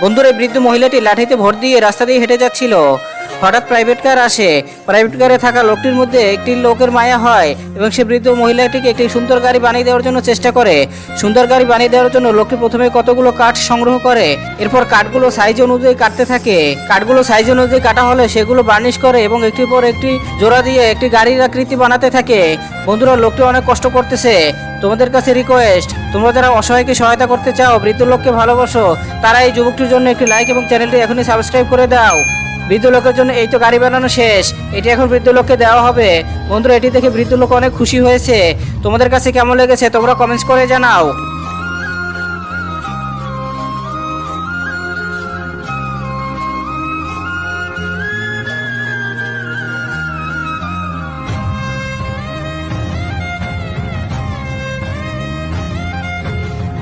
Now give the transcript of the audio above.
বন্ধুরা, এই বৃদ্ধ মহিলাটি লাঠিতে ভর দিয়ে রাস্তা দিয়ে হেঁটে যাচ্ছিল। হঠাৎ প্রাইভেট কার আসে। প্রাইভেট কারে থাকা লোকটির মধ্যে একটি লোকের মায়া হয় এবং সে বৃদ্ধ মহিলাটিকে একটি সুন্দর গাড়ি বানিয়ে দেওয়ার জন্য চেষ্টা করে। সুন্দর গাড়ি বানিয়ে দেওয়ার জন্য লোকটি প্রথমে কতগুলো কাঠ সংগ্রহ করে, এরপর কাঠগুলো সাইজ অনুযায়ী কাটতে থাকে। কাঠগুলো সাইজ অনুযায়ী কাটা হলে সেগুলো বার্নিশ করে এবং একটির পর একটি জোড়া দিয়ে একটি গাড়ির আকৃতি বানাতে থাকে। বন্ধুরা, লোকটি অনেক কষ্ট করতেছে। তোমাদের কাছে রিকোয়েস্ট, তোমরা যারা অসহায়কে সহায়তা করতে চাও, বৃদ্ধ লোককে ভালোবাসো, তারা এই যুবকটির জন্য একটি লাইক এবং চ্যানেলটি এখনই সাবস্ক্রাইব করে দাও। বৃদ্ধ লোকের জন্য এই তো গাড়ি বানানো শেষ, এটি এখন বৃদ্ধ লোককে দেওয়া হবে। বন্ধুরা, এটি দেখে বৃদ্ধ লোক অনেক খুশি হয়েছে। তোমাদের কাছে কেমন লেগেছে তোমরা কমেন্টস করে জানাও।